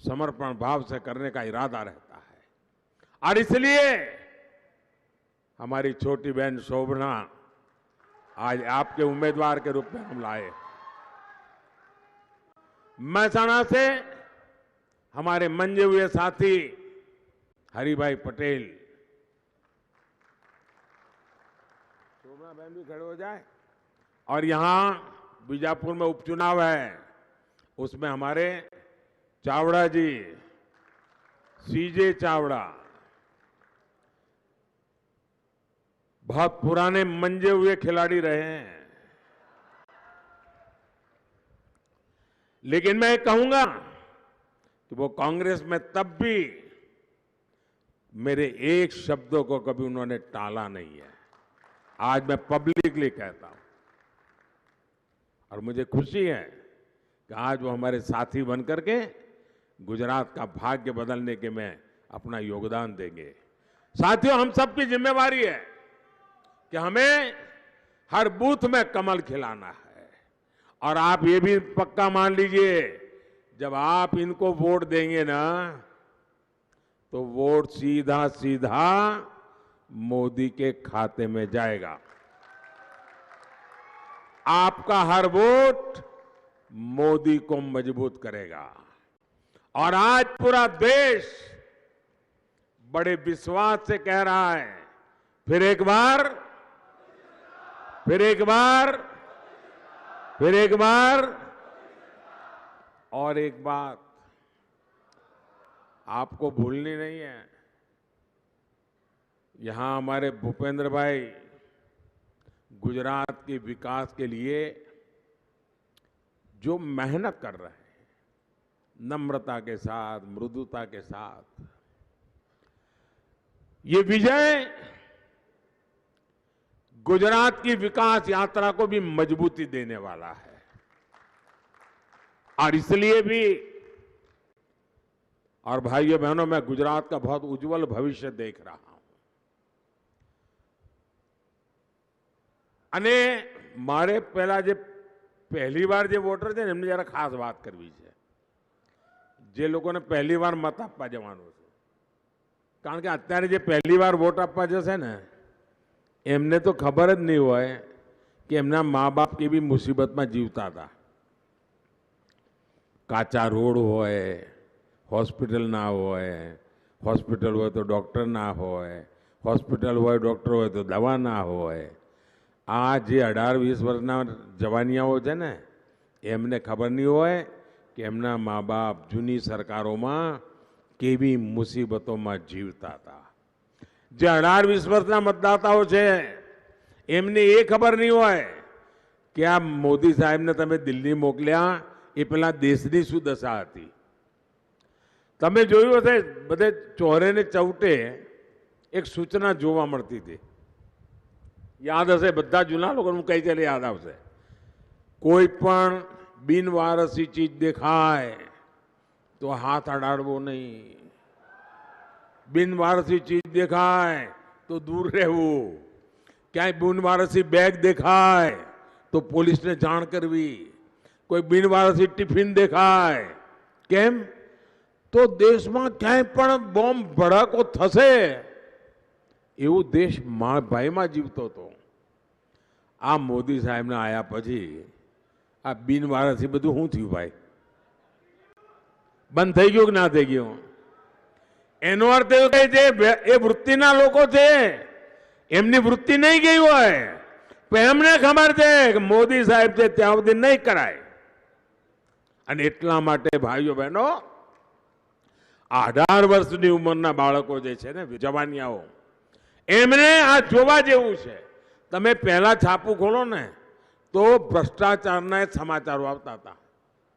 समर्पण भाव से करने का इरादा रहता है। और इसलिए हमारी छोटी बहन शोभना आज आपके उम्मीदवार के रूप में हम लाए। महसाणा से हमारे मंजे हुए साथी हरिभाई पटेल, शोभना बहन भी खड़े हो जाए। और यहां बीजापुर में उपचुनाव है, उसमें हमारे चावड़ा जी, सीजे चावड़ा, बहुत पुराने मंजे हुए खिलाड़ी रहे हैं। लेकिन मैं कहूंगा कि वो कांग्रेस में तब भी मेरे एक शब्दों को कभी उन्होंने टाला नहीं है। आज मैं पब्लिकली कहता हूं और मुझे खुशी है कि आज वो हमारे साथी बनकर के गुजरात का भाग्य बदलने के में अपना योगदान देंगे। साथियों, हम सबकी जिम्मेवारी है कि हमें हर बूथ में कमल खिलाना है। और आप ये भी पक्का मान लीजिए, जब आप इनको वोट देंगे ना, तो वोट सीधा सीधा मोदी के खाते में जाएगा। आपका हर वोट मोदी को मजबूत करेगा। और आज पूरा देश बड़े विश्वास से कह रहा है, फिर एक बार, फिर एक बार, फिर एक बार। और एक बात आपको भूलनी नहीं है, यहां हमारे भूपेंद्र भाई गुजरात के विकास के लिए जो मेहनत कर रहे हैं, नम्रता के साथ, मृदुता के साथ, ये विजय गुजरात की विकास यात्रा को भी मजबूती देने वाला है। और इसलिए भी, और भाइयों बहनों, मैं गुजरात का बहुत उज्जवल भविष्य देख रहा हूं। અને મારે પહેલા જે પહેલી વાર જે વોટર છે ને એમને જરા ખાસ વાત કરવી છે, જે લોકોને પહેલી વાર મત આપવા જવાનું છે। કારણ કે અત્યારે જે પહેલી વાર વોટ આપવા જશે ને, એમને તો ખબર જ નહીં હોય કે એમના મા બાપ કેવી મુસીબતમાં જીવતા હતા। કાચા રોડ હોય, હોસ્પિટલ ના હોય, હોસ્પિટલ હોય તો ડોક્ટર ના હોય, હોસ્પિટલ હોય ડોક્ટર હોય તો દવા ના હોય। આ જે 18-20 વર્ષના જવાનિયાઓ છે ને, એમને ખબર નહીં હોય કે એમના મા બાપ જૂની સરકારોમાં કેવી મુસીબતોમાં જીવતા હતા। જે 18-20 વર્ષના મતદાતાઓ છે, એમને એ ખબર નહીં હોય કે આ મોદી સાહેબને તમે દિલ્હી મોકલ્યા, એ પેલા દેશની શું દશા હતી। તમે જોયું હશે, બધે ચોરે ને ચૌટે એક સૂચના જોવા મળતી હતી। યાદ હશે, બધા જૂના લોકોનું કઈ ચાલે યાદ આવશે। કોઈ પણ બિનવારસી ચીજ દેખાય તો હાથ અડાડવો નહીં, બિનવારસી ચીજ દેખાય તો दूर રહેવું, ક્યાંય બિનવારસી બેગ દેખાય તો પોલીસને જાણ કરવી, કોઈ બિનવારસી ટિફિન દેખાય, કેમ તો દેશમાં ક્યાંય પણ બોમ્બ ભડાકો થશે એવું દેશ ભાઈમાં જીવતો હતો। આ મોદી સાહેબને આયા પછી આ બિનવારસી બધું શું થયું ભાઈ? બંધ થઈ ગયું કે ના થઈ ગયું? એનો અર્થ એવો કે જે એ વૃત્તિના લોકો છે, એમની વૃત્તિ નહીં ગઈ હોય, પણ એમને ખબર છે કે મોદી સાહેબ છે ત્યાં સુધી નહીં કરાય। અને એટલા માટે ભાઈઓ બહેનો, 18 વર્ષની ઉંમરના બાળકો જે છે ને, જવાનિયાઓ, એમને આ જોવા જેવું છે। તમે પહેલા છાપું ખોલો ને તો ભ્રષ્ટાચારના સમાચારો આવતા હતા।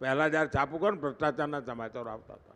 પહેલા જ્યારે છાપું ખોલો ને ભ્રષ્ટાચારના સમાચારો આવતા હતા।